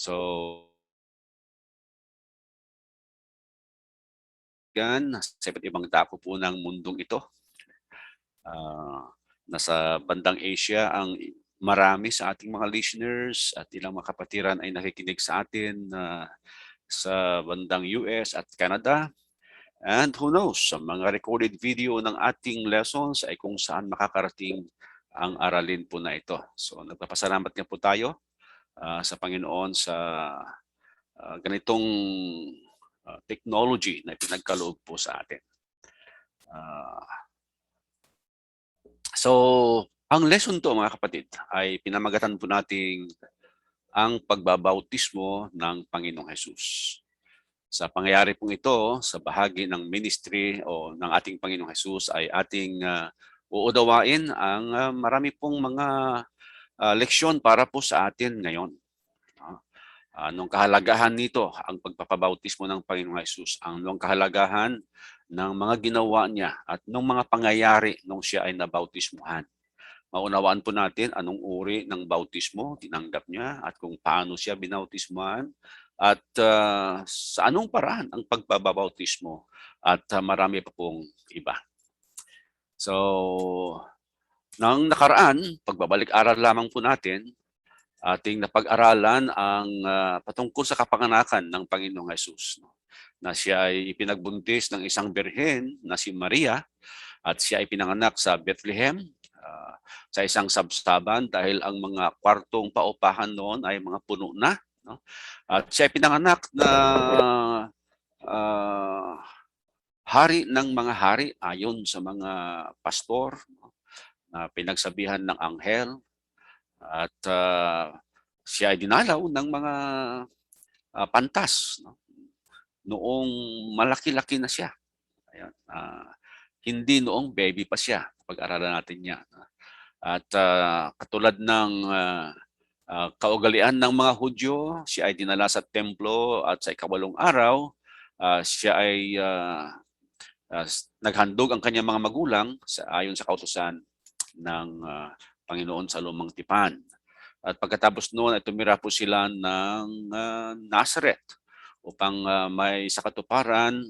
So, yan, sa iba't ibang dako po ng mundong ito. Nasa bandang Asia ang marami sa ating mga listeners at ilang mga kapatiran ay nakikinig sa atin sa bandang US at Canada. And who knows, sa mga recorded video ng ating lessons ay kung saan makakarating ang aralin po na ito. So nagpapasalamat nga po tayo sa Panginoon sa ganitong technology na pinagkaloob po sa atin. So, ang lesson to mga kapatid ay pinamagatan po nating ang pagbabautismo ng Panginoong Hesus. Sa pangyayari pong ito, sa bahagi ng ministry o ng ating Panginoong Hesus ay ating uudawain ang marami pong mga leksyon para po sa atin ngayon. Anong kahalagahan nito ang pagpapabautismo ng Panginoong Hesus? Anong kahalagahan ng mga ginawa niya at ng mga pangyayari nung siya ay nabautismuhan? Maunawaan po natin anong uri ng bautismo tinanggap niya at kung paano siya binautismuhan at sa anong paraan ang pagbabautismo at marami pa pong iba. So, nang nakaraan, pagbabalik-aral lamang po natin, ating napag-aralan ang patungkol sa kapanganakan ng Panginoong Hesus. Na siya ay ipinagbuntis ng isang birhen na si Maria at siya ay pinanganak sa Bethlehem sa isang sabsaban dahil ang mga kwartong paupahan noon ay mga puno na. No? At siya ay pinanganak na hari ng mga hari ayon sa mga pastor na pinagsabihan ng anghel at siya ay dinalaw ng mga pantas noong malaki-laki na siya. Ayan. Hindi noong baby pa siya. Pag-aralan natin yan. At katulad ng kaugalian ng mga Hudyo, siya ay dinala sa templo at sa ikawalong araw, siya ay naghandog ang kanyang mga magulang ayon sa kautusan ng Panginoon sa lumang tipan. At pagkatapos noon ay tumira po sila ng Nazareth upang may sa katuparan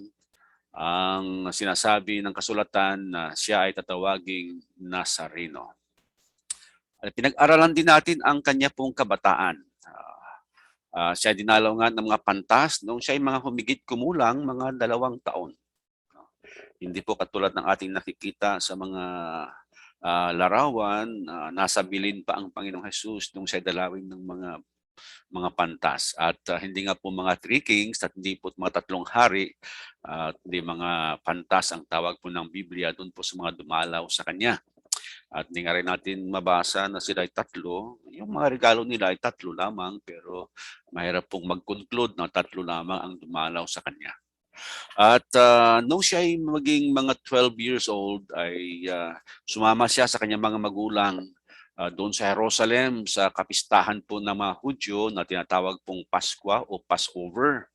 ang sinasabi ng kasulatan na siya ay tatawaging Nazareno. At pinag-aralan din natin ang kanya pong kabataan. Siya dinalaw nga ng mga pantas nung siya ay mga humigit kumulang mga 2 taon. Hindi po katulad ng ating nakikita sa mga larawan, nasa bilin pa ang Panginoong Hesus nung siya dalawin ng mga pantas. At hindi nga po mga 3 kings at hindi po mga 3 hari at hindi mga pantas ang tawag po ng Biblia doon po sa mga dumalaw sa kanya. At hindi nga rin natin mabasa na sila ay 3. Yung mga regalo nila ay 3 lamang pero mahirap pong mag-conclude na 3 lamang ang dumalaw sa kanya. At nung siya ay maging mga 12 years old ay sumama siya sa kanyang mga magulang doon sa Jerusalem sa kapistahan po ng mga Hudyo na tinatawag pong Paskwa o Passover.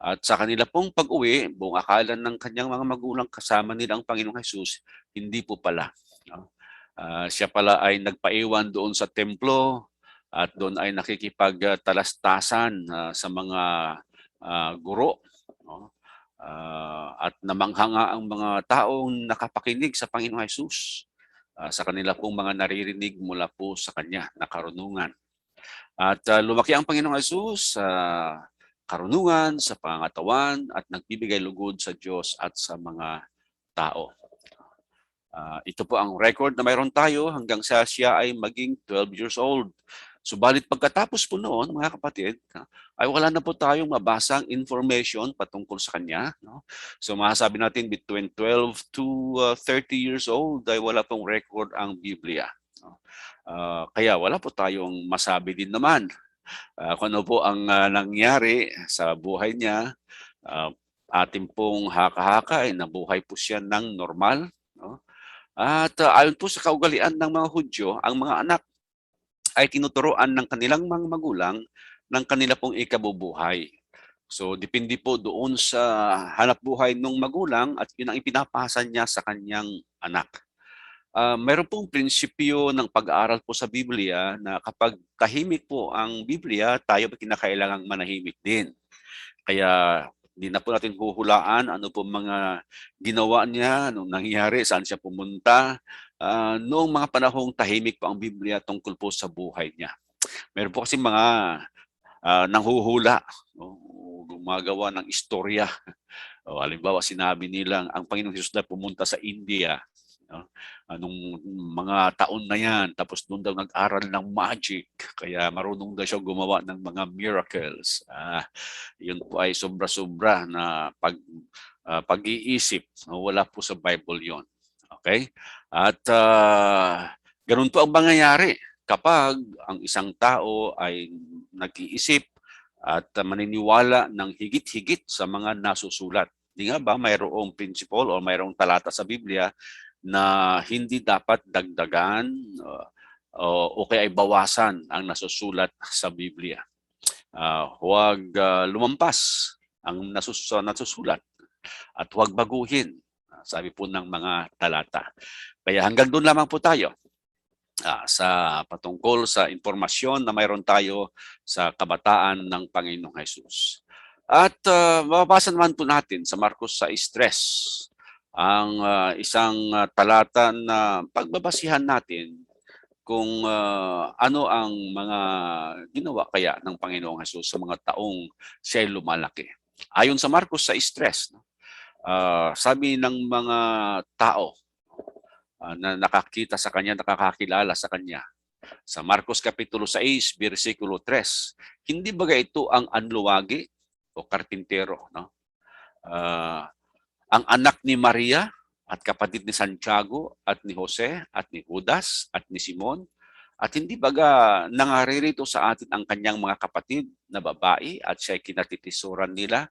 At sa kanila pong pag-uwi, buong akala ng kanyang mga magulang kasama nila ang Panginoong Hesus, hindi po pala. No? Siya pala ay nagpaiwan doon sa templo at doon ay nakikipagtalastasan sa mga guro. No? At namanghanga ang mga taong nakapakinig sa Panginoong Hesus sa kanila pong mga naririnig mula po sa Kanya na karunungan. At lumaki ang Panginoong Hesus sa karunungan, sa pangangatawan at nagbibigay lugod sa Diyos at sa mga tao. Ito po ang record na mayroon tayo hanggang sa siya ay maging 12 years old. Subalit pagkatapos po noon, mga kapatid, ay wala na po tayong mabasang information patungkol sa kanya. No? So masasabi natin between 12 to 30 years old ay wala pong record ang Biblia. No? Kaya wala po tayong masabi din naman kung ano po ang nangyari sa buhay niya. Ating pong haka-haka ay nabuhay po siya ng normal. No? At ayon po sa kaugalian ng mga Hudyo, ang mga anak ay tinuturuan ng kanilang mga magulang ng kanila pong ikabubuhay. So depende po doon sa hanap buhay ng magulang at yun ang ipinapasa niya sa kanyang anak. meron pong prinsipyo ng pag-aaral po sa Biblia na kapag tahimik po ang Biblia, tayo kinakailangang manahimik din. Kaya hindi na po natin huhulaan ano po mga ginawa niya, anong nangyari, saan siya pumunta, noong mga panahong tahimik po ang Biblia tungkol po sa buhay niya. Meron po kasi mga nanghuhula, no? Gumagawa ng istorya. O, halimbawa, sinabi nilang ang Panginoong Hesus na pumunta sa India, no? Anong mga taon na yan, tapos doon daw nag-aral ng magic, kaya marunong daw siya gumawa ng mga miracles. Yun po ay sobra-sobra na pag-iisip. Wala po sa Bible yon. Okay? At ganun po ang mangyayari kapag ang isang tao ay nag-iisip at maniniwala ng higit-higit sa mga nasusulat. Di nga ba mayroong principle o mayroong talata sa Biblia na hindi dapat dagdagan o kaya ay bawasan ang nasusulat sa Biblia. Huwag lumampas ang nasusulat at huwag baguhin, sabi po ng mga talata. Kaya hanggang doon lamang po tayo sa patungkol sa impormasyon na mayroon tayo sa kabataan ng Panginoong Hesus. At mababasa naman po natin sa Marcos 6:3 ang isang talata na pagbabasihan natin kung ano ang mga ginawa kaya ng Panginoong Hesus sa mga taong siya'y lumalaki. Ayon sa Marcos 6:3, sabi ng mga tao na nakakita sa kanya, nakakakilala sa kanya, sa Marcos Kapitulo 6, versikulo 3, hindi ba ito ang anluwagi o karpintero, no? Ang anak ni Maria at kapatid ni Santiago at ni Jose at ni Judas at ni Simon, at hindi baga nangaririto sa atin ang kanyang mga kapatid na babae at siya'y kinatitisuran nila?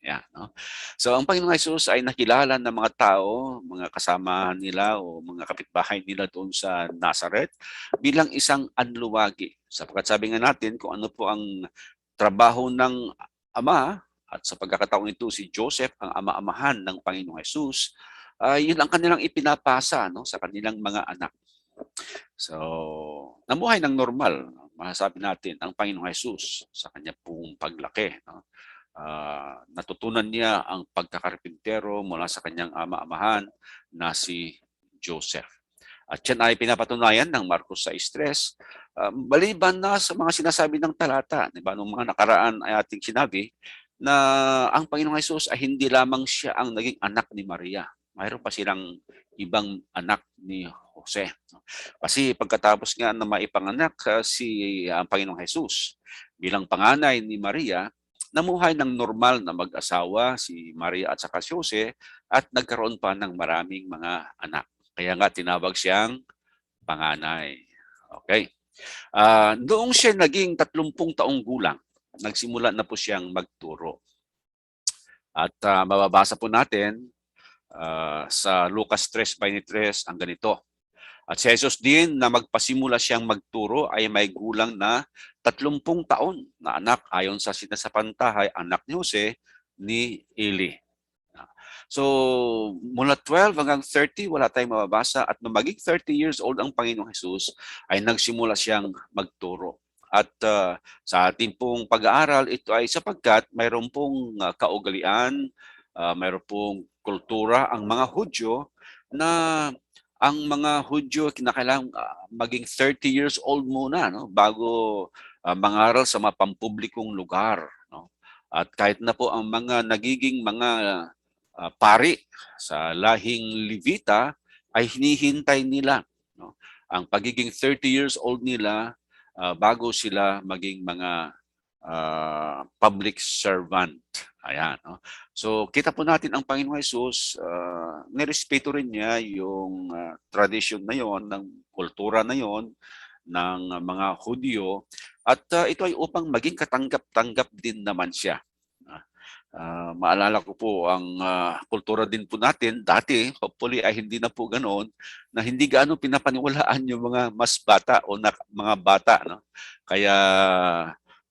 Yan, no? So ang Panginoong Hesus ay nakilala ng mga tao, mga kasama nila o mga kapitbahay nila doon sa Nazareth bilang isang anluwagi. Sapagkat sabi nga natin kung ano po ang trabaho ng ama, at sa pagkakataong ito si Joseph ang ama-amahan ng Panginoong Hesus, yun ang kanilang ipinapasa, no, sa kanilang mga anak. So, namuhay ng normal, masasabi natin, ang Panginoong Hesus sa kanya pong paglaki, no? Natutunan niya ang pagkakarpintero mula sa kanyang ama-amahan na si Joseph. At yan ay pinapatunayan ng Marcos 6:3, maliban na sa mga sinasabi ng talata. Diba? Noong mga nakaraan ay ating sinabi na ang Panginoong Hesus ay hindi lamang siya ang naging anak ni Maria. Mayroon pa silang ibang anak ni Jose. Kasi pagkatapos nga na maipanganak si ang Panginoong Hesus bilang panganay ni Maria, namuhay ng normal na mag-asawa si Maria at saka si Jose at nagkaroon pa ng maraming mga anak. Kaya nga tinawag siyang panganay. Okay. Noong siya naging 30 taong gulang, nagsimula na po siyang magturo. At mababasa po natin sa Lucas 3:23 ang ganito. At si Jesus din na magpasimula siyang magturo ay may gulang na 30 taon na anak ayon sa sinasapantahay anak ni Jose ni Eli. So mula 12 hanggang 30 wala tayong mababasa, at nung maging 30 years old ang Panginoong Hesus ay nagsimula siyang magturo. At sa ating pong pag-aaral, ito ay sapagkat mayroon pong kaugalian, mayroon pong kultura ang mga Hudyo na ang mga Hudyo kinakailangan maging 30 years old muna, no, bago mangaral sa mga pampublikong lugar, no? At kahit na po ang mga nagiging mga pari sa lahing Levita ay hinihintay nila, no, ang pagiging 30 years old nila bago sila maging mga public servant. Ayan, no? So kita po natin ang Panginoong Hesus, nirespeto rin niya yung tradition na yon, ng kultura na yon ng mga Hudyo, at ito ay upang maging katanggap-tanggap din naman siya. Maalala ko po ang kultura din po natin dati, hopefully ay hindi na po ganoon, na hindi gaano pinapaniwalaan yung mga mas bata o mga bata, no? Kaya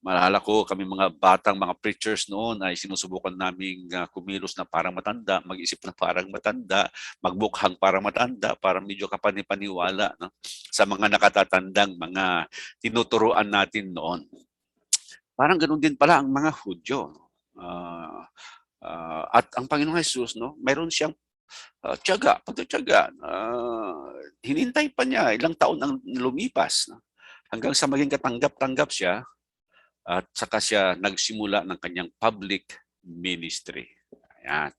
Maalala ko kami mga batang mga preachers noon ay sinusubukan naming kumilos na parang matanda, mag-isip na parang matanda, magmukhang parang matanda para medyo kapanipaniwala, no? Sa mga nakatatandang mga tinuturuan natin noon. Parang ganoon din pala ang mga Hudyo. Ah, at ang Panginoong Hesus, no, mayroon siyang tiyaga, pagtitiyaga. Hinintay pa niya, ilang taon ang lumipas, no? Hanggang sa maging katanggap-tanggap siya at saka siya nagsimula ng kanyang public ministry. Ayan.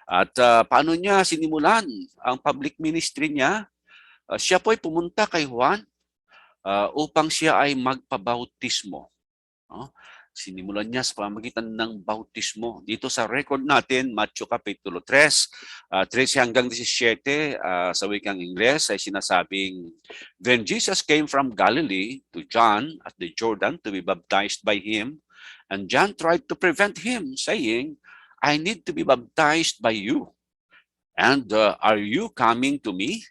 At paano niya sinimulan ang public ministry niya? Siya po ay pumunta kay Juan upang siya ay magpabautismo. No? Sinimulan niya sa pamamagitan ng bautismo. Dito sa record natin, Matthew Kapitulo 3, 13 hanggang 17, sa wikang Ingles ay sinasabing, Then Jesus came from Galilee to John at the Jordan to be baptized by him, and John tried to prevent him, saying, I need to be baptized by you, and are you coming to me?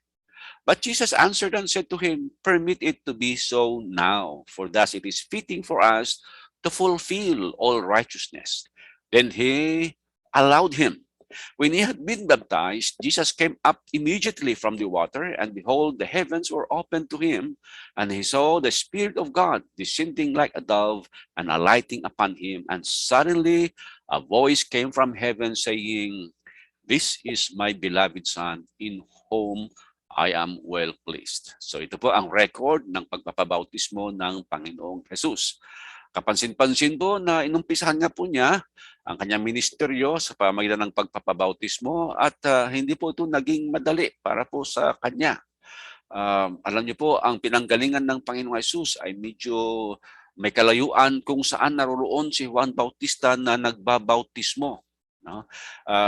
But Jesus answered and said to him, Permit it to be so now, for thus it is fitting for us to fulfill all righteousness. Then he allowed him. When he had been baptized, Jesus came up immediately from the water, and behold, the heavens were opened to him, and he saw the Spirit of God descending like a dove and alighting upon him. And suddenly a voice came from heaven saying, This is my beloved Son, in whom I am well pleased. So ito po ang record ng pagpapabautismo ng Panginoong Jesus. Kapansin-pansin po na inumpisahan nga po niya ang kanyang ministeryo sa pamamagitan ng pagpapabautismo at hindi po ito naging madali para po sa kanya. Alam niyo po, ang pinanggalingan ng Panginoong Jesus ay medyo may kalayuan kung saan naroroon si Juan Bautista na nagbabautismo. No?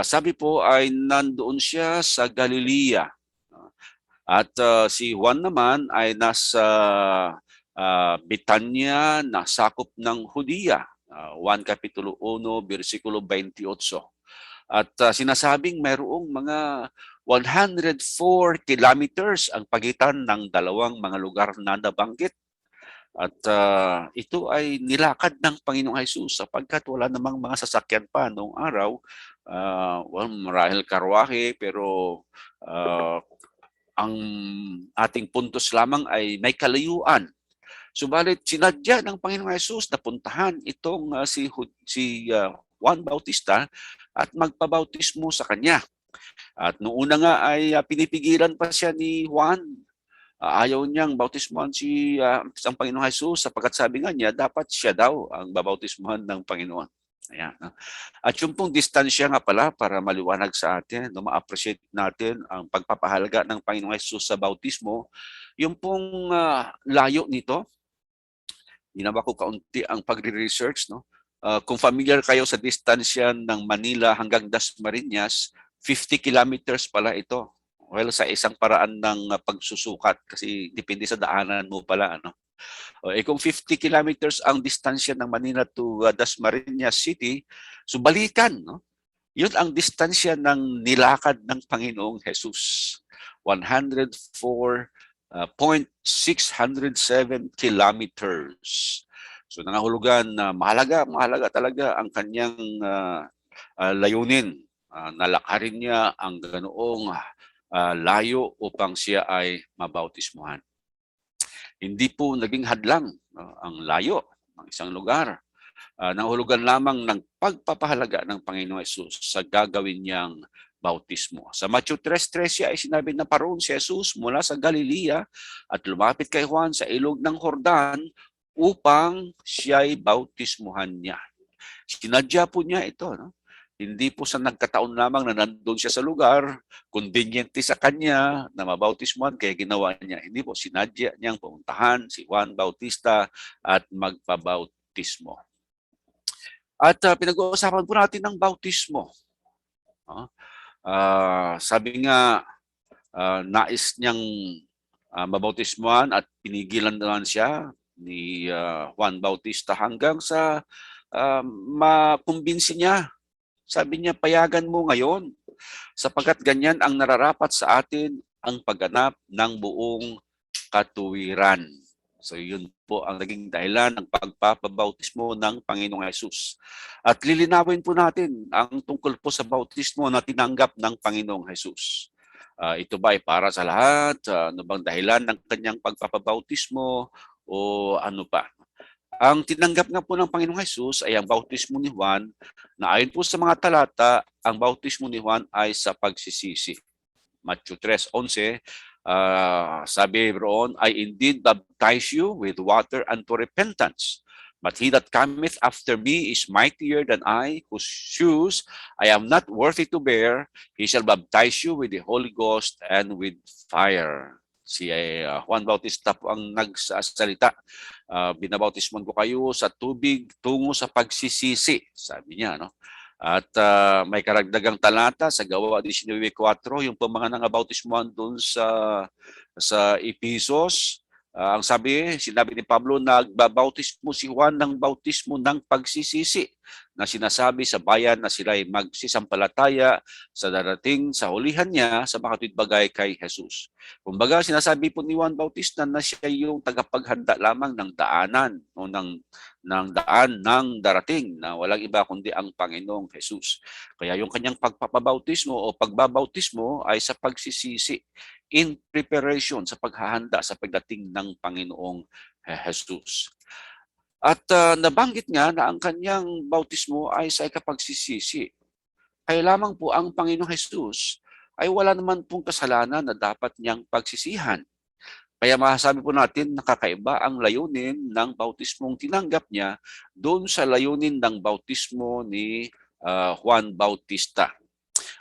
Sabi po ay nandoon siya sa Galilea. At si Juan naman ay nasa Betania na sakop ng Hudiya. Juan Kapitulo 1, versikulo 28. At sinasabing mayroong mga 104 kilometers ang pagitan ng dalawang mga lugar na nabanggit. At ito ay nilakad ng Panginoong Hesus sapagkat wala namang mga sasakyan pa noong araw. Marahil karwahe, pero ang ating puntos lamang ay may kalayuan. Subalit sinadya ng Panginoong Hesus na puntahan itong si Juan Bautista at magpabautismo sa kanya. At noong una nga ay pinipigilan pa siya ni Juan. Ayaw niyang bautismuhan ang Panginoong Hesus sapagkat sabi nga niya dapat siya daw ang babautismuhan ng Panginoon. Ayan. At yung pong distansya nga pala para maliwanag sa atin, no, ma-appreciate natin ang pagpapahalaga ng Panginoong Hesus sa bautismo, yung pong layo nito, ginawa ko kaunti ang pagre-research. No? Kung familiar kayo sa distansya ng Manila hanggang Dasmariñas, 50 kilometers pala ito. Well, sa isang paraan ng pagsusukat kasi depende sa daanan mo pala. Ano? Kung 50 kilometers ang distansya ng Manila to Dasmariñas City, so balikan. No? Yun ang distansya ng nilakad ng Panginoong Jesus. 104.607 kilometers. So nangahulugan na mahalaga talaga ang kanyang layunin. Nalakarin niya ang ganoong layo upang siya ay mabautismuhan. Hindi po naging hadlang ang layo ng isang lugar. Nangahulugan lamang ng pagpapahalaga ng Panginoong Hesus sa gagawin niyang bautismo. Sa Matthew 3:13 ay sinabi na paroon si Jesus mula sa Galilea at lumapit kay Juan sa ilog ng Jordan upang siya'y bautismuhan niya. Sinadya po niya ito. No? Hindi po sa nagkataon lamang na nandun siya sa lugar, conveniente sa kanya na mabautismuhan, kaya ginawa niya. Hindi po, sinadya niyang pumuntahan si Juan Bautista at magpabautismo. At pinag-uusapan po natin ng bautismo. Sabi nga, nais niyang mabautismuhan at pinigilan naman siya ni Juan Bautista hanggang sa makumbinsi niya. Sabi niya, payagan mo ngayon sapagkat ganyan ang nararapat sa atin ang pagganap ng buong katuwiran. So yun po ang naging dahilan ng pagpapabautismo ng Panginoong Hesus. At lilinawin po natin ang tungkol po sa bautismo na tinanggap ng Panginoong Hesus. Ito ba ay para sa lahat? Ano bang dahilan ng kanyang pagpapabautismo o ano pa? Ang tinanggap nga po ng Panginoong Hesus ay ang bautismo ni Juan na ayon po sa mga talata, ang bautismo ni Juan ay sa pagsisisi. Matthew 3:11, sabi roon, I indeed baptize you with water unto repentance. But he that cometh after me is mightier than I, whose shoes I am not worthy to bear. He shall baptize you with the Holy Ghost and with fire. Si Juan Bautista po ang nagsasalita. Binabautisman ko kayo sa tubig tungo sa pagsisisi, sabi niya, no? At may karagdagang talata sa Gawa 19:4, yung mga nangabautismuhan doon sa Ephesus. Ang sabi, sinabi ni Pablo, nagbabautismo si Juan ng bautismo ng pagsisisi na sinasabi sa bayan na sila ay magsisampalataya sa darating sa hulihan niya sa mga bagay kay Jesus. Kumbaga, sinasabi po ni Juan Bautista na siya yung tagapaghanda lamang ng daanan o ng daan ng darating na walang iba kundi ang Panginoong Jesus. Kaya yung kanyang pagpapabautismo o pagbabautismo ay sa pagsisisi, in preparation, sa paghahanda sa pagdating ng Panginoong Jesus. At nabanggit nga na ang kanyang bautismo ay sa ikapagsisisi. Kaya lamang po ang Panginoong Jesus ay wala naman pong kasalanan na dapat niyang pagsisihan. Kaya masasabi po natin nakakaiba ang layunin ng bautismong tinanggap niya doon sa layunin ng bautismo ni Juan Bautista.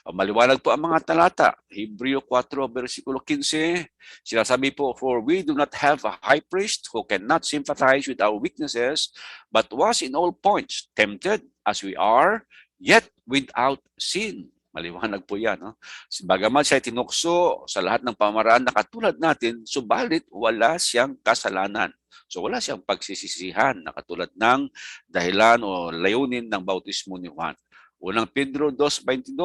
Maliwanag po ang mga talata. Hebreo 4, versikulo 15, sinasabi po, For we do not have a high priest who cannot sympathize with our weaknesses, but was in all points tempted as we are, yet without sin. Maliwanag po yan. No? Bagaman siya tinukso sa lahat ng pamaraan na katulad natin, subalit wala siyang kasalanan. So wala siyang pagsisisihan na katulad ng dahilan o layunin ng bautismo ni Juan. Unang Pedro 2:22,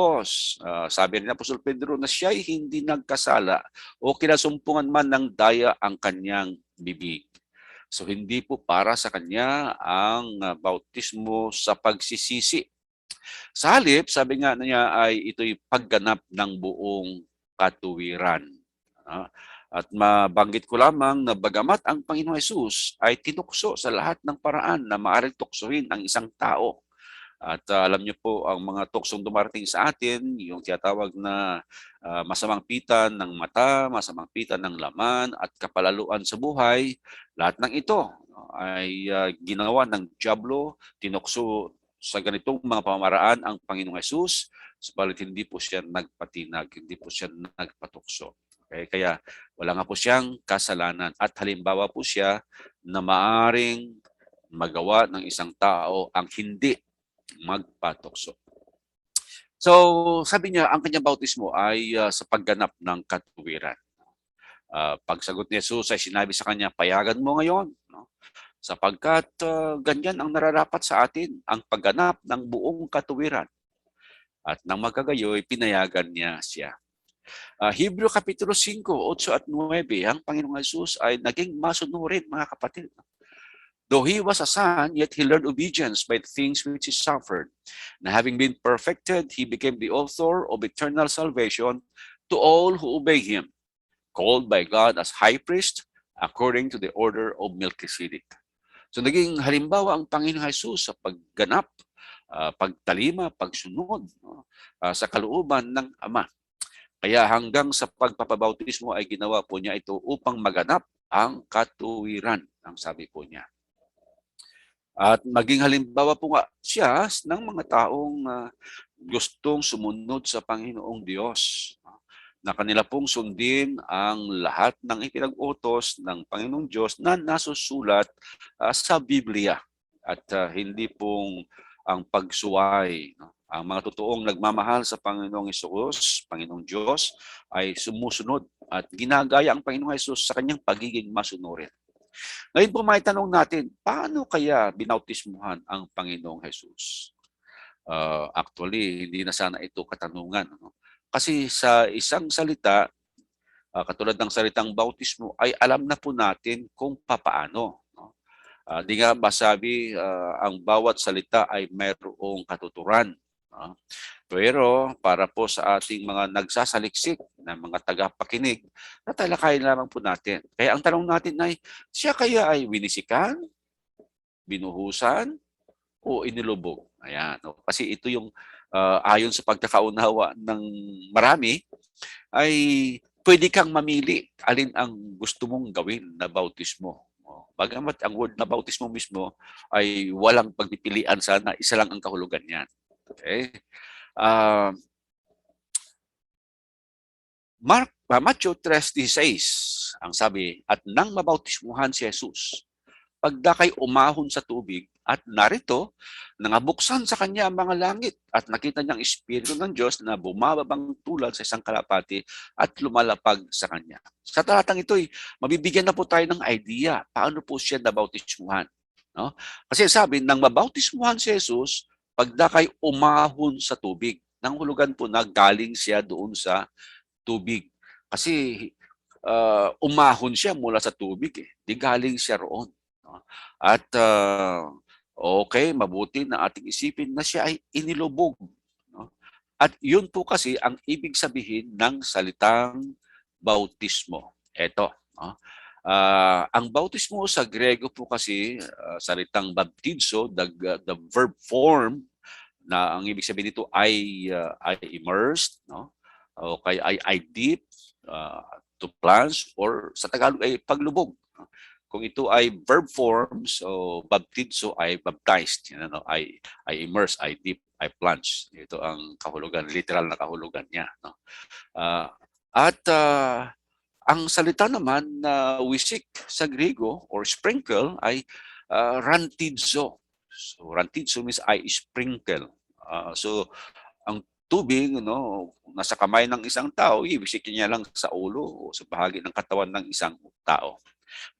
sabi ni Apostol Pedro na siya ay hindi nagkasala o kinasumpungan man ng daya ang kanyang bibig. So hindi po para sa kanya ang bautismo sa pagsisisi. Sa halip, sabi nga niya ay ito'y pagganap ng buong katuwiran. At mabanggit ko lamang na bagamat ang Panginoong Hesus ay tinukso sa lahat ng paraan na maaaring tuksohin ang isang tao. At alam niyo po, ang mga tuksong dumarating sa atin, yung tinatawag na masamang pitan ng mata, masamang pitan ng laman, at kapalaluan sa buhay, lahat ng ito ay ginawa ng dyablo, tinukso sa ganitong mga pamamaraan ang Panginoong Hesus, subalit hindi po siya nagpatinag, hindi po siya nagpatukso. Okay? Kaya wala nga po siyang kasalanan at halimbawa po siya na maaring magawa ng isang tao ang hindi magpatukso. So, sabi niya, ang kanyang bautismo ay sa pagganap ng katuwiran. Pagsagot ni Jesus ay sinabi sa kanya, payagan mo ngayon, no? Sapagkat ganyan ang nararapat sa atin, ang pagganap ng buong katuwiran. At nang magkagayoy, pinayagan niya siya. Hebreo Kapitulo 5, 8 at 9, ang Panginoong Jesus ay naging masunurin, mga kapatid. Though he was a son, yet he learned obedience by the things which he suffered. And having been perfected, he became the author of eternal salvation to all who obey him, called by God as high priest according to the order of Melchizedek. So naging halimbawa ang Panginoong Jesus sa pagganap, pagtalima, pagsunod sa kalooban ng Ama. Kaya hanggang sa pagpapabautismo ay ginawa po niya ito upang maganap ang katuwiran, ang sabi po niya. At maging halimbawa po nga siya ng mga taong gustong sumunod sa Panginoong Diyos, na kanila pong sundin ang lahat ng ipinag-utos ng Panginoong Diyos na nasusulat sa Biblia at hindi pong ang pagsuway. Ang mga totoong nagmamahal sa Panginoong Hesus, Panginoong Diyos, ay sumusunod at ginagaya ang Panginoong Hesus sa kanyang pagiging masunurin. Ngayon po may tanong natin, paano kaya binautismuhan ang Panginoong Jesus? Actually, hindi na sana ito katanungan. No? Kasi sa isang salita, katulad ng salitang bautismo, ay alam na po natin kung papaano. No? Di nga ba sabi, ang bawat salita ay mayroong katuturan. No? Pero para po sa ating mga nagsasaliksik na mga tagapakinig, tatalakayin lamang po natin. Kaya ang tanong natin ay, siya kaya ay winisikan, binuhusan, o inilubog? Ayan. No? Kasi ito yung ayon sa pagkakaunawa ng marami, ay pwede kang mamili alin ang gusto mong gawin na bautismo. Bagamat ang word na bautismo mismo ay walang pagpipilian sana, isa lang ang kahulugan niyan. Okay? Matthew 3:16 ang sabi, at nang mabautismuhan si Jesus, pagdakay umahon sa tubig at narito, nangabuksan sa kanya ang mga langit at nakita niyang Espiritu ng Diyos na bumababang tulad sa isang kalapati at lumalapag sa kanya. Sa talatang ito'y mabibigyan na po tayo ng idea paano po siya nabautismuhan. No? Kasi sabi, nang mabautismuhan si Jesus, pagdakay umahon sa tubig. Nang hulugan po na galing siya doon sa tubig. Kasi umahon siya mula sa tubig. Di galing siya roon. No? At okay, mabuti na ating isipin na siya ay inilubog. No? At yun po kasi ang ibig sabihin ng salitang bautismo. Ito. No? Ang bautismo sa Grego po kasi, salitang baptizo, the verb form, na ang ibig sabihin nito ay immersed, no? O kaya ay deep, to plunge, or sa Tagalog ay paglubog. Kung ito ay verb form, so baptizo ay baptized, ay immerse, ay deep, ay plunge. Ito ang kahulugan, literal na kahulugan niya. No? At ang salita naman na wisik sa Griego or sprinkle ay rantidzo. So rantidzo means I sprinkle. So ang tubig, nasa kamay ng isang tao, ibisikin niya lang sa ulo o sa bahagi ng katawan ng isang tao.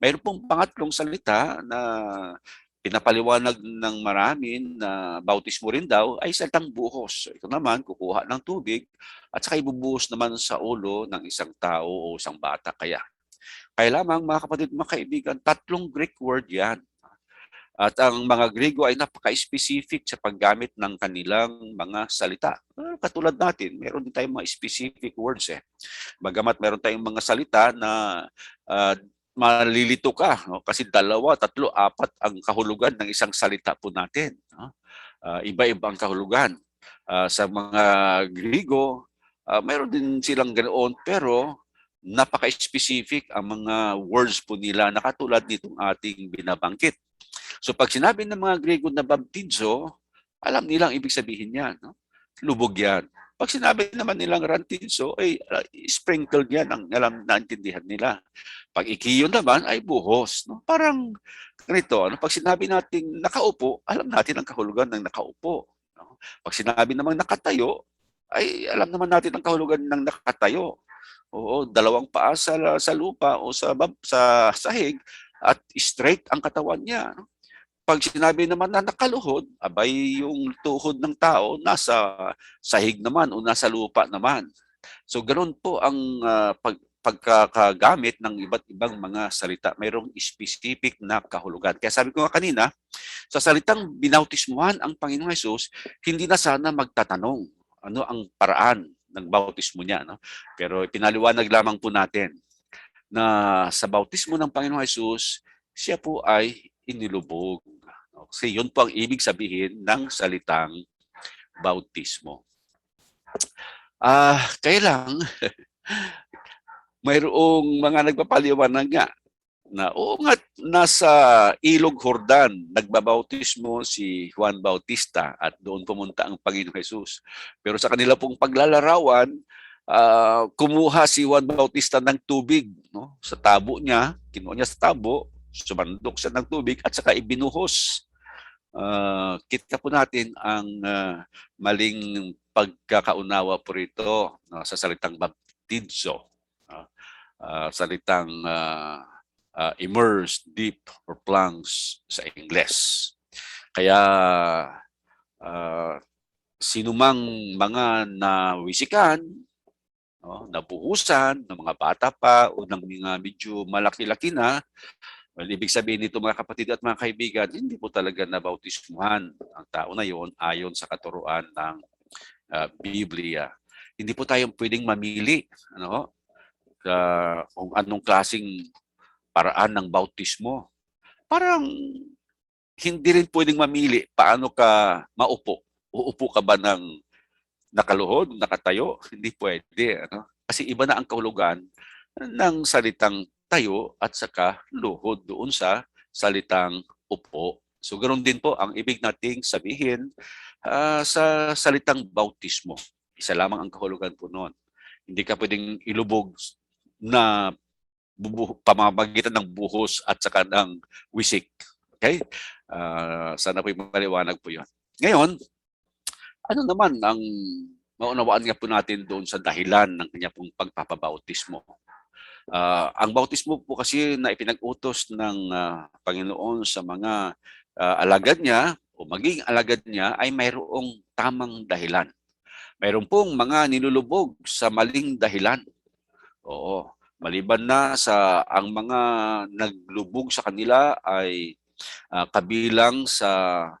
Mayroon pong pangatlong salita na pinapaliwanag ng marami na bautismo rin daw ay salitang buhos. Ito naman, kukuha ng tubig at saka ibubuhos naman sa ulo ng isang tao o isang bata. Kaya lamang, mga kapatid, mga kaibigan, tatlong Greek word yan. At ang mga Griego ay napaka-specific sa paggamit ng kanilang mga salita. Katulad natin, meron din tayong mga specific words. Bagamat meron tayong mga salita na malilito ka, no? Kasi 2, 3, 4 ang kahulugan ng isang salita po natin. No? Iba-iba ang kahulugan. Sa mga Griego, meron din silang ganoon, pero napaka-specific ang mga words po nila na katulad nitong ating binabangkit. So pag sinabi ng mga Griego na baptizo, alam nilang ibig sabihin yan. No? Lubog yan. Pag sinabi naman nilang rantizo, ay sprinkled yan ang alam naintindihan nila. Pag ikiyon naman ay buhos. No? Parang ganito, pag sinabi natin nakaupo, alam natin ang kahulugan ng nakaupo. No? Pag sinabi naman nakatayo, ay alam naman natin ang kahulugan ng nakatayo. Oo, 2 paa sa lupa o sa sahig at straight ang katawan niya. No? Pag sinabi naman na nakaluhod, abay yung tuhod ng tao nasa sahig naman o nasa lupa naman. So ganoon po ang pagkakagamit ng iba't ibang mga salita. Mayroong specific na kahulugan. Kaya sabi ko nga kanina, sa salitang binautismuhan ang Panginoong Hesus, hindi na sana magtatanong ano ang paraan ng bautismo niya. No? Pero pinaliwanag lamang po natin na sa bautismo ng Panginoong Hesus, siya po ay inilubog. Kasi yun po ang ibig sabihin ng salitang bautismo. Kaya lang, mayroong mga nagpapaliwanag nga na oo nga, nasa Ilog Jordan, nagbabautismo si Juan Bautista at doon pumunta ang Panginoong Jesus. Pero sa kanila pong paglalarawan, kumuha si Juan Bautista ng tubig, no? Sa tabo niya, kinuha niya sa tabo, sumandok siya ng tubig at saka ibinuhos. Kita po natin ang maling pagkakaunawa po rito sa salitang baptizo, salitang immerse, deep, or plunge sa Ingles. Kaya sinumang mga nawisikan, nabuhusan ng mga bata pa o ng mga medyo malaki-laki na. Well, ibig sabihin nito mga kapatid at mga kaibigan, hindi po talaga nabautismuhan ang tao na yon ayon sa katuruan ng Biblia. Hindi po tayo pwedeng mamili kung anong klaseng paraan ng bautismo. Parang hindi rin pwedeng mamili paano ka maupo. Uupo ka ba ng nakaluhod, nakatayo? Hindi pwede. Kasi iba na ang kahulugan ng salitang tayo at saka luhod doon sa salitang upo. So ganoon din po ang ibig nating sabihin sa salitang bautismo. Isa lamang ang kahulugan po noon. Hindi ka pwedeng ilubog na pamamagitan ng buhos at saka ng wisik. Okay? Sana po maliwanag po yun. Ngayon, ano naman ang maunawaan nga po natin doon sa dahilan ng kanya pong pagpapabautismo? Ang bautismo po kasi na ipinag-utos ng Panginoon sa mga alagad niya o maging alagad niya ay mayroong tamang dahilan. Mayroon pong mga nilulubog sa maling dahilan. Oo. Maliban na sa ang mga naglubog sa kanila ay kabilang sa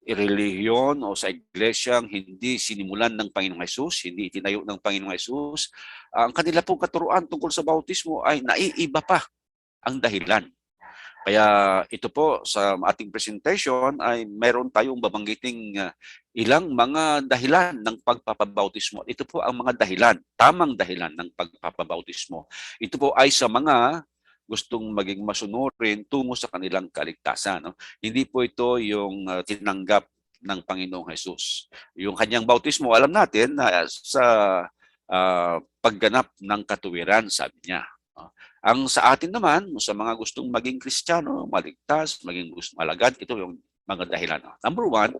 relihiyon o sa iglesyang hindi sinimulan ng Panginoong Hesus, hindi itinayo ng Panginoong Hesus, ang kanila pong katuruan tungkol sa bautismo ay naiiba pa ang dahilan. Kaya ito po sa ating presentation ay meron tayong babanggiting ilang mga dahilan ng pagpapabautismo. Ito po ang mga dahilan, tamang dahilan ng pagpapabautismo. Ito po ay sa mga gustong maging masunurin tungo sa kanilang kaligtasan. No? Hindi po ito yung tinanggap ng Panginoong Hesus. Yung kanyang bautismo, alam natin na sa pagganap ng katuwiran, sabi niya. Ang sa atin naman, sa mga gustong maging Kristiyano, maligtas, maging gustong alagad, ito yung mga dahilan. Number one,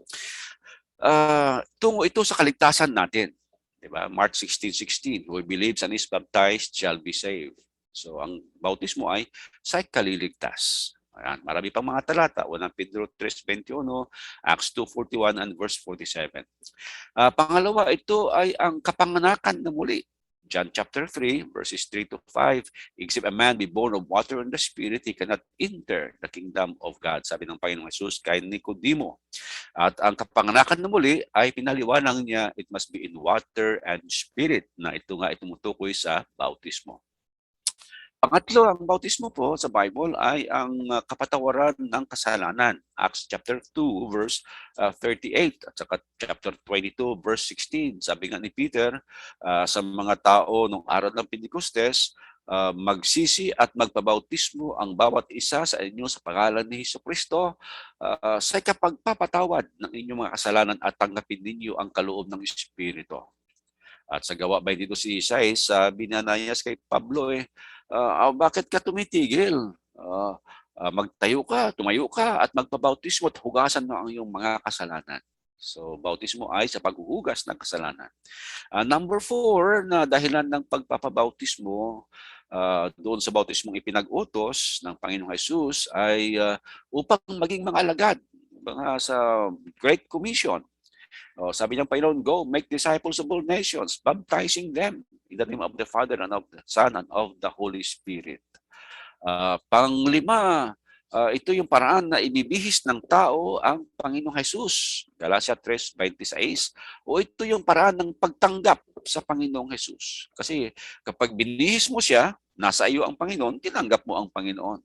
tungo ito sa kaligtasan natin. Diba? Mark 16:16, who believes and is baptized shall be saved. So ang bautismo ay sa kaliligtas. Ayan, marami pang mga talata, 1 Pedro 3:21, Acts 2:41 and verse 47. Pangalawa, ito ay ang kapanganakan na muli. John chapter 3, verses 3 to 5, except a man be born of water and the Spirit, he cannot enter the kingdom of God. Sabi ng Panginoong Jesus kay Nicodemo. At ang kapanganakan na muli ay pinaliwanag niya, it must be in water and Spirit, na ito nga itumutukoy sa bautismo. Pangatlo, ang bautismo po sa Bible ay ang kapatawaran ng kasalanan. Acts chapter 2 verse 38 at saka chapter 22 verse 16. Sabi nga ni Peter sa mga tao nung araw ng Pentecostes, magsisi at magpabautismo ang bawat isa sa inyo sa pangalan ni Jesucristo sa kapagpapatawad ng inyong mga kasalanan at tanggapin ninyo ang kaloob ng Espiritu. At sa gawa ba dito si Isay, sabi na Ananias kay Pablo bakit ka tumitigil? Magtayo ka, tumayo ka at magpabautismo at hugasan mo ang iyong mga kasalanan. So, bautismo ay sa paghuhugas ng kasalanan. Number 4 na dahilan ng pagpapabautismo doon sa bautismong ipinag-utos ng Panginoong Hesus ay upang maging mga alagad sa Great Commission. Sabi ng Panginoon, go, make disciples of all nations, baptizing them in the name of the Father and of the Son and of the Holy Spirit. Panglima, ito yung paraan na ibibihis ng tao ang Panginoong Hesus. Galatia 3:26. O ito yung paraan ng pagtanggap sa Panginoong Hesus. Kasi kapag binihis mo siya, nasa iyo ang Panginoon, tinanggap mo ang Panginoon.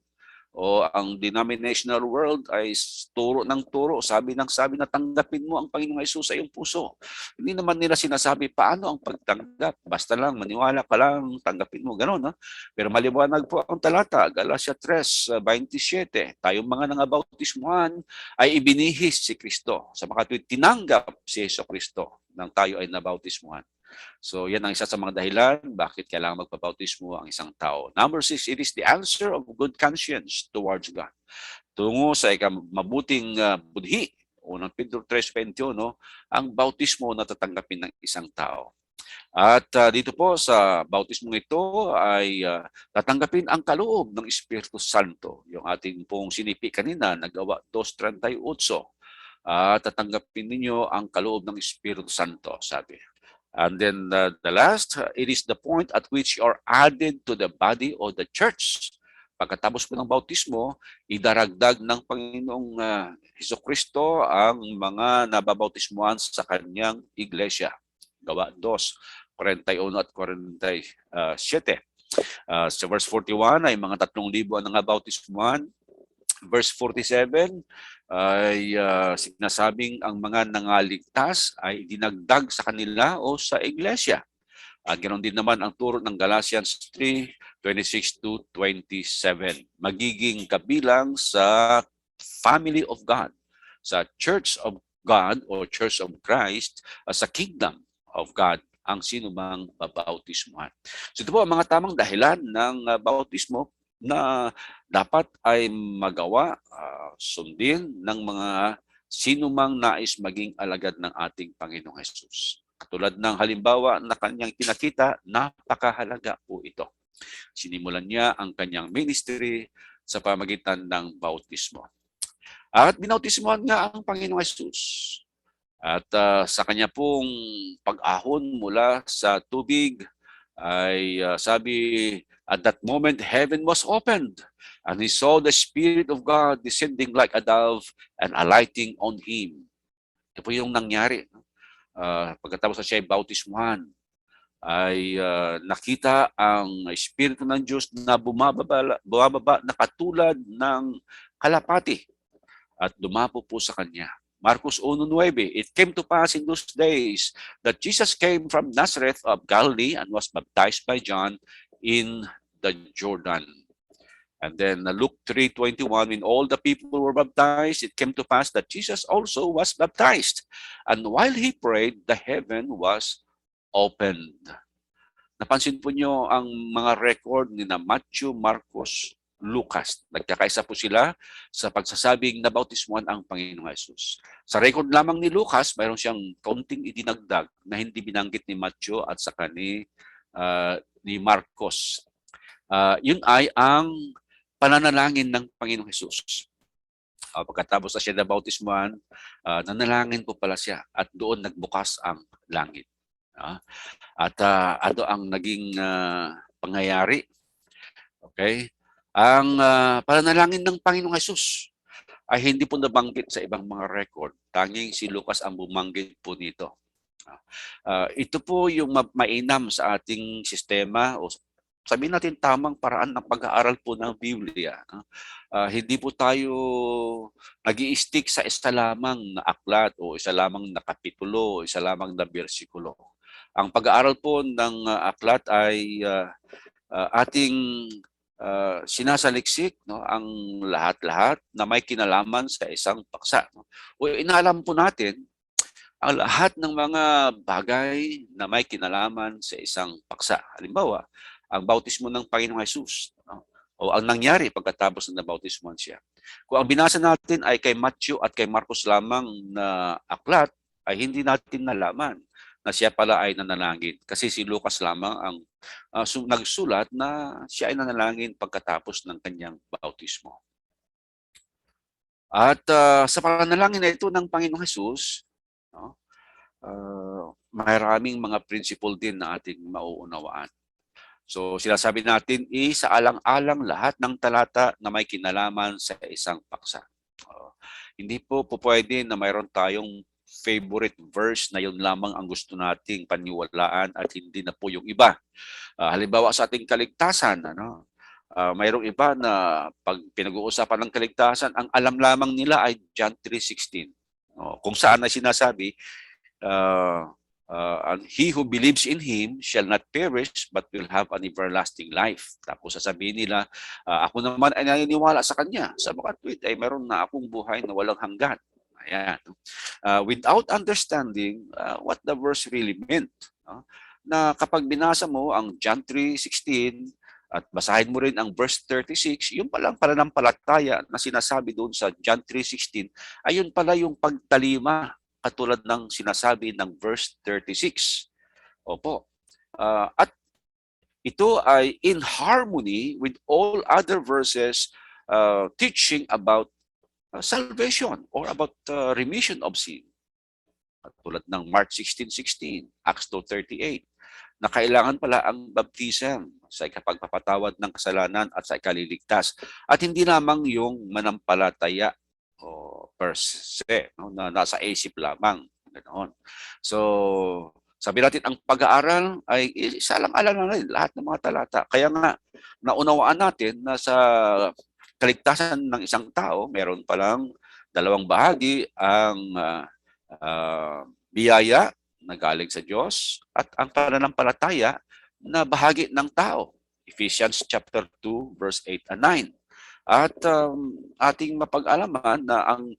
O ang denominational world ay turo ng turo, sabi na tanggapin mo ang Panginoong Hesus sa iyong puso. Hindi naman nila sinasabi paano ang pagtanggap. Basta lang, maniwala ka lang, tanggapin mo, gano'n. No? Pero maliwanag po ang talata, Galatia 3:27, tayong mga nangabautismuhan ay ibinihis si Kristo. Sa mga tinanggap si Jesucristo nang tayo ay nabautismuhan. So yan ang isa sa mga dahilan bakit kailangan magpabautismo ang isang tao. Number 6, it is the answer of good conscience towards God. Tungo sa mabuting budhi, unang Pedro 3:21, ang bautismo na tatanggapin ng isang tao. At dito po sa bautismong ito ay tatanggapin ang kaloob ng Espiritu Santo. Yung ating pong sinipi kanina, nagawa 2:38. Tatanggapin ninyo ang kaloob ng Espiritu Santo, sabi. And then the last, it is the point at which you are added to the body of the church. Pagkatapos po ng bautismo, idaragdag ng Panginoong Hesukristo ang mga nababautismuhan sa kanyang iglesia. Gawa 2:41 at 47. Sa verse 41 ay mga 3,000 ang nangabautismuhan. Verse 47 ay sinasabing ang mga nangaligtas ay dinagdag sa kanila o sa iglesia. At ganoon din naman ang turo ng Galatians 3:26 to 27. Magiging kabilang sa family of God, sa Church of God o Church of Christ, sa Kingdom of God ang sino mang babautismuhan. So ito po ang mga tamang dahilan ng bautismo na dapat ay magawa, sundin ng mga sino mang nais maging alagad ng ating Panginoong Hesus. Katulad ng halimbawa na kanyang pinakita, napakahalaga po ito. Sinimulan niya ang kanyang ministry sa pamagitan ng bautismo. At binautismohan nga ang Panginoong Hesus. At sa kanya pong pag-ahon mula sa tubig ay sabi, at that moment heaven was opened and he saw the Spirit of God descending like a dove and alighting on him. Ito po yung nangyari. Pagkatapos na siya ay bautismuhan, ay nakita ang Espiritu ng Diyos na bumababa na katulad ng kalapati at dumapo po sa kanya. Marcos 1:9, it came to pass in those days that Jesus came from Nazareth of Galilee and was baptized by John in the Jordan. And then Luke 3:21, when all the people were baptized, it came to pass that Jesus also was baptized. And while he prayed, the heaven was opened. Napansin po nyo ang mga record ni na Matthew, Marcos, Lucas. Nagkakaisa po sila sa pagsasabing nabautismuhan ang Panginoong Hesus. Sa record lamang ni Lucas, mayroon siyang kaunting idinagdag na hindi binanggit ni Matthew at saka ni Marcos. Yun ay ang pananalangin ng Panginoong Hesus. Pagkatapos na siya nabautismuhan, nanalangin po pala siya at doon nagbukas ang langit. At ano ang naging pangyayari? Okay? Ang pananalangin ng Panginoong Hesus ay hindi po nabanggit sa ibang mga record. Tanging si Lucas ang bumanggit po nito. Ito po yung mainam sa ating sistema o sabihin natin tamang paraan ng pag-aaral po ng Biblia. Hindi po tayo nag-i-stick sa isa lamang na aklat o isa lamang na kapitulo o isa lamang na bersikulo. Ang pag-aaral po ng aklat ay ating sinasaliksik ang lahat-lahat na may kinalaman sa isang paksa. O inaalam po natin ang lahat ng mga bagay na may kinalaman sa isang paksa. Halimbawa, ang bautismo ng Panginoong Hesus o ang nangyari pagkatapos na nabautismuhan siya. Kung ang binasa natin ay kay Matthew at kay Marcos lamang na aklat, ay hindi natin nalaman na siya pala ay nanalangin. Kasi si Lucas lamang ang nagsulat na siya ay nanalangin pagkatapos ng kanyang bautismo. At sa panalangin na ito ng Panginoong Hesus, maraming mga principle din na ating mauunawaan. So sinasabi natin, isaalang-alang lahat ng talata na may kinalaman sa isang paksa. Hindi po pwede na mayroon tayong favorite verse na yun lamang ang gusto nating paniwalaan at hindi na po yung iba. Halimbawa sa ating kaligtasan, mayroong iba na pag pinag-uusapan ng kaligtasan, ang alam lamang nila ay John 3:16. Kung saan na sinasabi, and he who believes in him shall not perish but will have an everlasting life. Tapos sasabihin nila, ako naman ay naniniwala sa kanya. Sa mga tweet ay meron na akong buhay na walang hanggan. Ayan. Without understanding what the verse really meant. Na kapag binasa mo ang John 3:16 at basahin mo rin ang verse 36, yung palang pananampalataya na sinasabi doon sa John 3:16, ayun pala yung pagtalima katulad ng sinasabi ng verse 36. Opo. At ito ay in harmony with all other verses teaching about salvation or about remission of sin. Tulad ng Mark 16:16, Acts 2:38, na kailangan pala ang baptism sa ikapagpapatawad ng kasalanan at sa ikaliligtas. At hindi lamang yung manampalataya o per se, no, na nasa isip lamang. Ganoon. So, sabi natin, ang pag-aaral ay isalang-alang na rin lahat ng mga talata. Kaya nga, naunawaan natin na sa kaligtasan ng isang tao, meron palang dalawang bahagi, ang biyaya na galing sa Diyos at ang pananampalataya na bahagi ng tao. Ephesians chapter 2 verse 8 and 9. At ating mapag-alaman na ang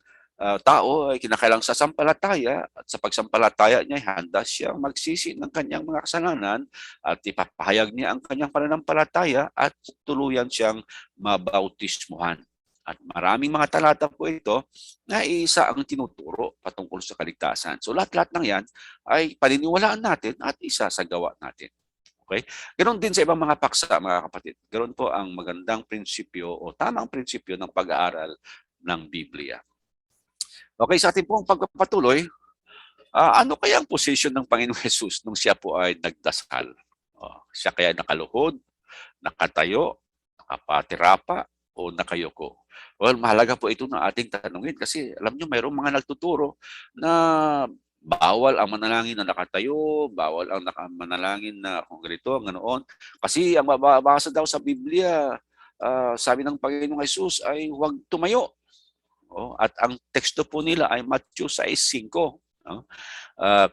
tao ay kinakailangang sasampalataya at sa pagsampalataya niya handa siyang magsisi ng kanyang mga kasalanan at ipapahayag niya ang kanyang pananampalataya at tuluyan siyang mabautismuhan. At maraming mga talata po ito na isa ang tinuturo patungkol sa kaligtasan. So lahat-lahat ng yan ay paniniwalaan natin at isa sa gawa natin. Okay? Ganon din sa ibang mga paksa, mga kapatid. Ganon po ang magandang prinsipyo o tamang prinsipyo ng pag-aaral ng Biblia. Okay, sa ating pong pagpapatuloy, ano kaya ang posisyon ng Panginoong Jesus nung siya po ay nagdasal? Siya kaya nakaluhod, nakatayo, nakapatirapa, o nakayuko? Well, mahalaga po ito na ating tanungin kasi alam nyo, mayroong mga nagtuturo na bawal ang manalangin na nakatayo, bawal ang manalangin na kung ganito, ganoon. Kasi ang mababasa daw sa Biblia, sabi ng Panginoong Jesus ay huwag tumayo. At ang teksto po nila ay Matthew 6:5.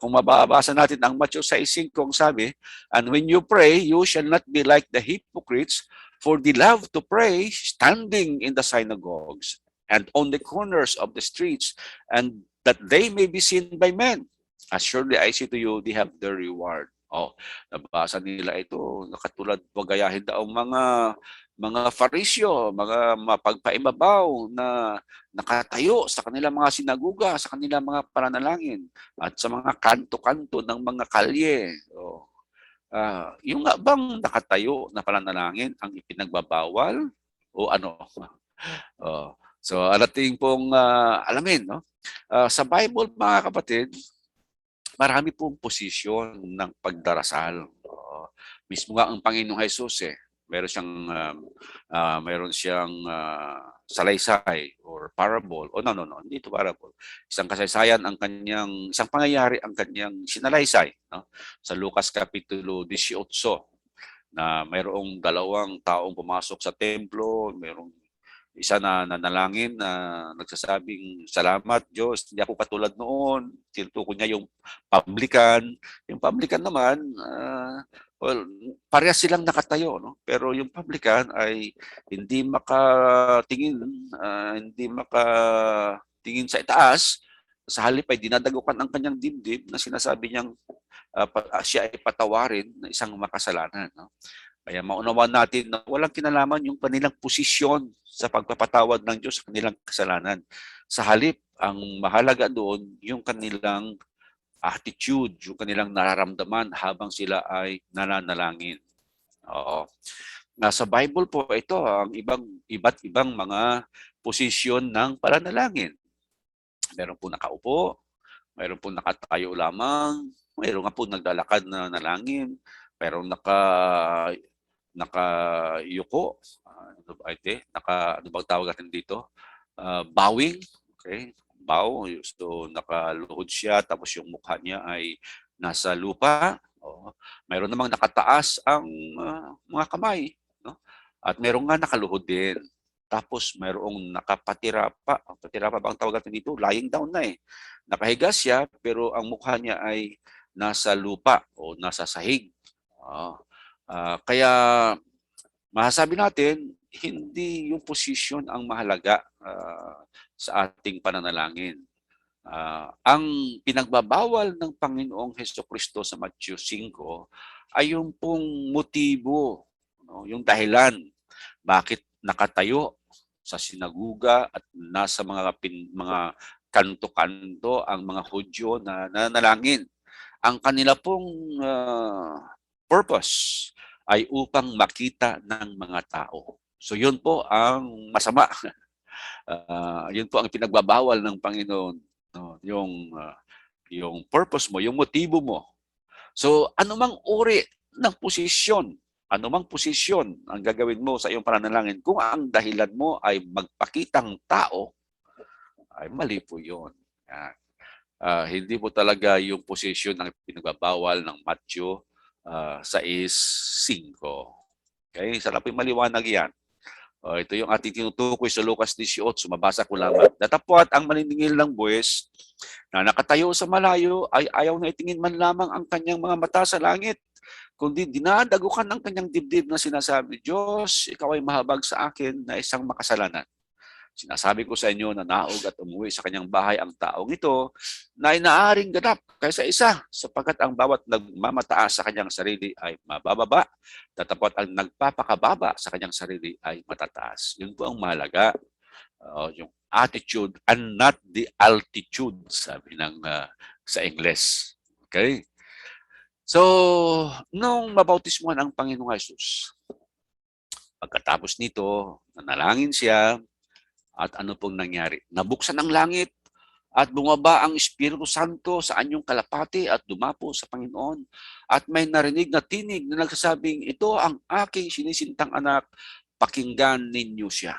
Kung mababasa natin ang Matthew 6:5, ang sabi, "And when you pray, you shall not be like the hypocrites, for they love to pray standing in the synagogues and on the corners of the streets, and that they may be seen by men. Surely I say to you, they have their reward." Nabasa nila ito, nakatulad wagayahin daw mga Fariseo, mga mapagpaibabaw na nakatayo sa kanilang mga sinaguga, sa kanilang mga pananalangin, at sa mga kanto-kanto ng mga kalye. Yung nga bang nakatayo na pananalangin ang ipinagbabawal o ano? So alating pong alamin, no? Sa Bible, mga kapatid, marami pong posisyon ng pagdarasal. Mismo nga ang Panginoong Jesus, meron siyang salaysay or parable. No, hindi ito parable. Isang kasaysayan ang kanyang, isang pangyayari ang kanyang sinalaysay, no? Sa Lucas Kapitulo 18, na mayroong dalawang taong pumasok sa templo, mayroong isa na nanalangin na nagsasabing, "Salamat Diyos, hindi ako katulad noon." Tinutukoy niya yung publican. Yung publican naman, well, parehas silang nakatayo, no? Pero yung publican ay hindi makatingin sa itaas. Sa halip ay dinadagukan ang kanyang dibdib na sinasabi niyang siya ay patawarin ng isang makasalanan, no? Kaya maunawaan natin na walang kinalaman yung kanilang posisyon sa pagpapatawad ng Diyos sa kanilang kasalanan. Sa halip, ang mahalaga doon yung kanilang attitude, yung kanilang nararamdaman habang sila ay nananalangin. Nasa Bible po ito ang iba't ibang mga posisyon ng pananalangin. Meron po nakaupo, meron po nakatayo lamang, meron nga po naglalakad na nalangin, meron nakayuko, ano bang tawag natin dito? Bowing, okay? Bow, so nakaluhod siya, tapos yung mukha niya ay nasa lupa. Mayroon namang nakataas ang mga kamay, no? At mayroon nga nakaluhod din. Tapos mayroong nakapatirapa. Patirapa ba ang tawag natin dito? Lying down na eh. Nakahiga siya, pero ang mukha niya ay nasa lupa o nasa sahig. Kaya masasabi natin, hindi yung posisyon ang mahalaga sa ating pananalangin. Ang pinagbabawal ng Panginoong Hesukristo sa Matthew 5 ay yung pong motibo, no? Yung dahilan bakit nakatayo sa sinaguga at nasa mga kanto-kanto ang mga Hudyo na nanalangin. Ang kanila pong purpose ay upang makita ng mga tao. So yun po ang masama. Yun po ang pinagbabawal ng Panginoon, no? Yung yung purpose mo, yung motibo mo. So, anumang uri ng anumang posisyon ang gagawin mo sa iyong pananalangin, kung ang dahilan mo ay magpakitang tao, ay mali po yun. Yan. Hindi po talaga yung posisyon ng pinagbabawal ng Matthew 6:5. Okay? Sarap yung maliwanag yan. Ito yung ating tinutukoy sa Lucas 18, mabasa ko lamang. Datapwat ang maniningil ng buwis na nakatayo sa malayo ay ayaw na itingin man lamang ang kanyang mga mata sa langit, kundi dinadagukan ng kanyang dibdib na sinasabi, Diyos, ikaw ay mahabag sa akin na isang makasalanan. Sinasabi ko sa inyo na naog at umuwi sa kanyang bahay ang taong ito na inaaring ganap kaysa isa, sapagkat ang bawat nagmamataas sa kanyang sarili ay mabababa, tatapot ang nagpapakababa sa kanyang sarili ay matataas. Yun po ang mahalaga, yung attitude and not the altitude, sabi ng sa Ingles. Okay? So, nung mabautismuhan ang Panginoong Jesus, pagkatapos nito, nanalangin siya. At ano pong nangyari? Nabuksan ang langit at bumaba ang Espiritu Santo sa anyong kalapati at dumapo sa Panginoon. At may narinig na tinig na nagsasabing, ito ang aking sinisintang anak, pakinggan ninyo siya.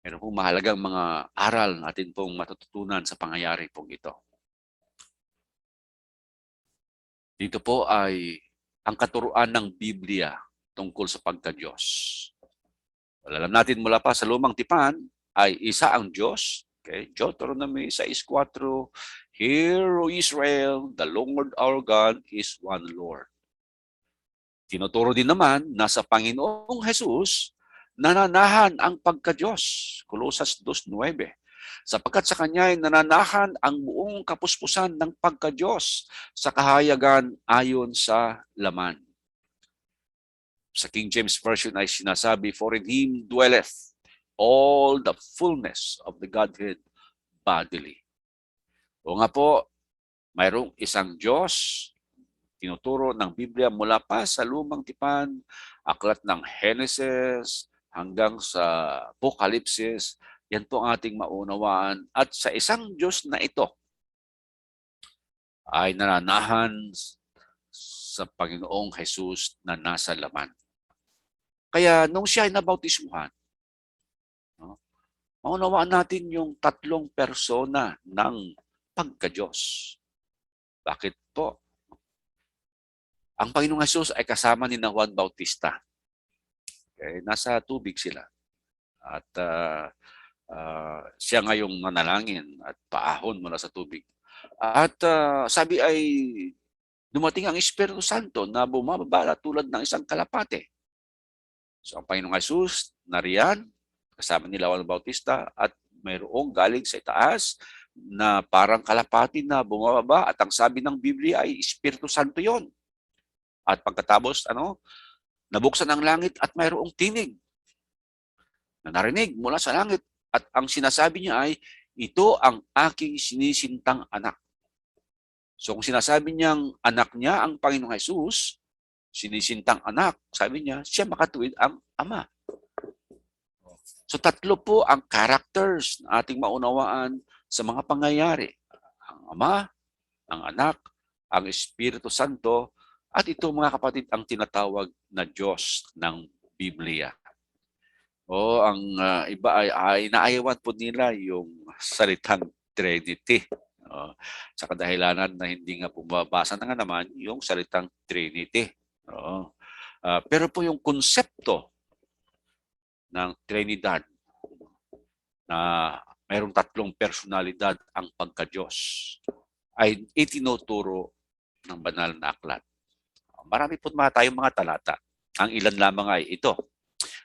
Meron pong mahalagang mga aral natin pong matututunan sa pangyayari pong ito. Dito po ay ang katuruan ng Biblia tungkol sa pagka-Diyos. Alam natin mula pa sa lumang tipan ay isa ang Diyos. Okay? Deuteronomy 6:4, Hear, O Israel, the Lord our God is one Lord. Tinuturo din naman na sa Panginoong Jesus, nananahan ang pagka-Diyos. Colosas 2:9. Sapagkat sa Kanya ay nananahan ang buong kapuspusan ng pagka-Diyos sa kahayagan ayon sa laman. Sa King James Version ay sinasabi, For in Him dwelleth all the fullness of the Godhead bodily. O nga po, mayroong isang Diyos, tinuturo ng Biblia mula pa sa lumang tipan, aklat ng Genesis hanggang sa Apokalipsis, yan po ang ating maunawaan. At sa isang Diyos na ito, ay nananahan sa Panginoong Jesus na nasa laman. Kaya nung siya ay nabautismuhan, maunawaan natin yung tatlong persona ng pagka-Diyos. Bakit po? Ang Panginoong Jesus ay kasama ni Juan Bautista. Okay, nasa tubig sila. At siya ngayong nanalangin at paahon mula sa tubig. At sabi ay dumating ang Espiritu Santo na bumababa tulad ng isang kalapate. So ang Panginoong Jesus nariyan, kasama ni Juan Bautista, at mayroong galing sa itaas na parang kalapati na bumababa, at ang sabi ng Biblia ay Espiritu Santo yon. At pagkatapos, nabuksan ang langit at mayroong tinig na narinig mula sa langit, at ang sinasabi niya ay, ito ang aking sinisintang anak. So kung sinasabi niyang anak niya ang Panginoong Jesus, sinisintang anak, sabi niya, siya makatuwid ang Ama. So tatlo po ang characters na ating maunawaan sa mga pangyayari. Ang Ama, ang Anak, ang Espiritu Santo, at ito mga kapatid ang tinatawag na Diyos ng Biblia. Ang iba ay naayawan po nila yung salitang Trinity. Sa kadahilanan na hindi nga pumabasa na nga naman yung salitang Trinity. Pero po yung konsepto ng Trinidad na mayroong tatlong personalidad ang pagka-Diyos ay itinuturo ng banal na aklat. Marami po tayong mga talata. Ang ilan lamang ay ito.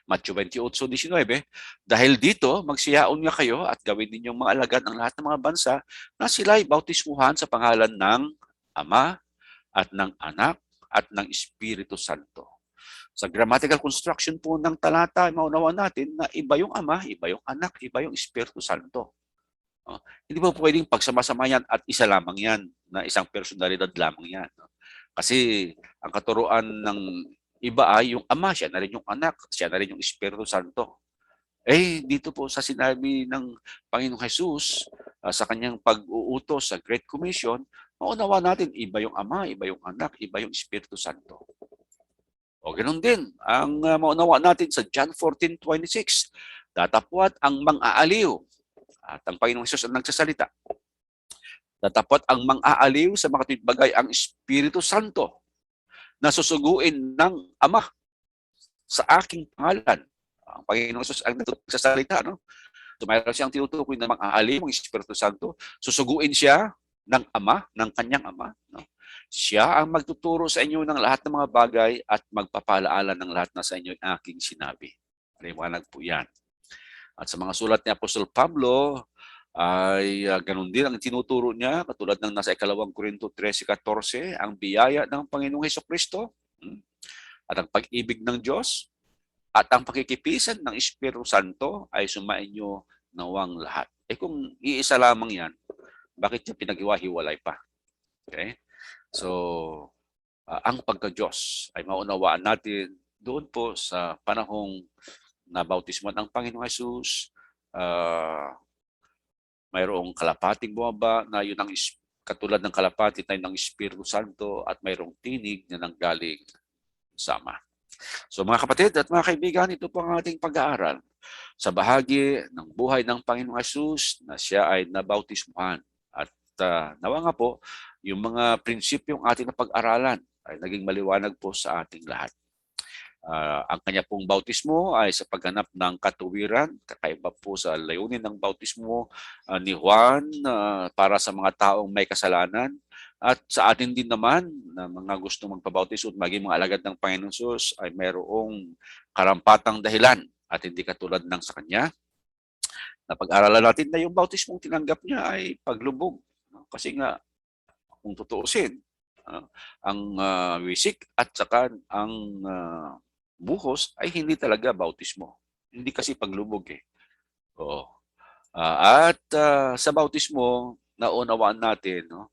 Matthew 28:19, dahil dito, magsiyaon nga kayo at gawin ninyong mga alagad ng lahat ng mga bansa na sila'y bautismuhan sa pangalan ng Ama at ng Anak at ng Espiritu Santo. Sa grammatical construction po ng talata, maunawa natin na iba yung Ama, iba yung Anak, iba yung Espiritu Santo. Hindi po pwedeng pagsama-sama yan at isa lamang yan, na isang personalidad lamang yan. Kasi ang katuruan ng iba ay yung Ama, siya na rin yung Anak, siya na rin yung Espiritu Santo. Dito po sa sinabi ng Panginoong Hesus sa kanyang pag-uutos sa Great Commission, maunawa natin iba yung Ama, iba yung Anak, iba yung Espiritu Santo. O ganoon din, ang maunawa natin sa John 14:26, datapwat ang mang-aaliw, at ang Panginoong Hesus ang nagsasalita, datapwat ang mang-aaliw sa mga bagay ang Espiritu Santo na susuguin ng Ama sa aking pangalan. Ang Panginoong Hesus ang nagsasalita, no? So mayroon siyang tinutukoy na mang-aaliw ang Espiritu Santo, susuguin siya ng Ama, ng kanyang Ama. No? Siya ang magtuturo sa inyo ng lahat ng mga bagay at magpapaalaala ng lahat na sa inyo ang aking sinabi. Liwanag po yan. At sa mga sulat ni Apostol Pablo, ay ganun din ang tinuturo niya, katulad ng nasa 2 Korinto 13:14, ang biyaya ng Panginoong Hesukristo, at ang pag-ibig ng Diyos, at ang pakikipisan ng Espiritu Santo ay sumainyo nawang lahat. Kung iisa lamang yan, bakit niya pinag-iwa-hiwalay pa? Okay? So, ang pagka-Diyos ay maunawaan natin doon po sa panahong nabautismo ng Panginoong Hesus. Mayroong kalapating bumaba na yun ang katulad ng kalapati na ng Espiritu Santo, at mayroong tinig na nanggaling sa Ama. So mga kapatid at mga kaibigan, ito po ang ating pag-aaral sa bahagi ng buhay ng Panginoong Hesus na siya ay nabautismuhan. At nawa nga po, yung mga prinsipyong ating napag-aralan ay naging maliwanag po sa ating lahat. Ang kanya pong bautismo ay sa pagganap ng katuwiran, kakaiba po sa layunin ng bautismo ni Juan para sa mga taong may kasalanan. At sa atin din naman na mga gusto magpabautismo at maging mga alagad ng Panginoon Sus ay mayroong karampatang dahilan at hindi katulad ng sa kanya. Napag-aralan natin na yung bautismong tinanggap niya ay paglubog. Kasi nga, kung tutuusin, ang wisik at saka ang buhos ay hindi talaga bautismo. Hindi kasi paglubog eh. Oo. At sa bautismo, naunawaan natin, no,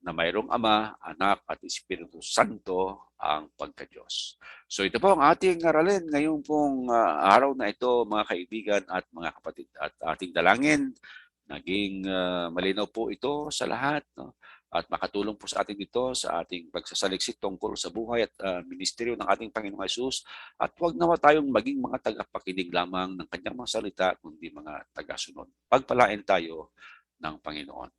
na mayroong Ama, Anak at Espiritu Santo ang pagka-Diyos. So ito po ang ating aralin ngayong pong araw na ito, mga kaibigan at mga kapatid. At ating dalangin, naging malinaw po ito sa lahat, no? At makatulong po sa atin dito sa ating pagsasaliksik tungkol sa buhay at ministeryo ng ating Panginoong Hesus. At huwag nawa tayong maging mga tagapakinig lamang ng kanyang mga salita, kundi mga tagasunod. Pagpalain tayo ng Panginoon.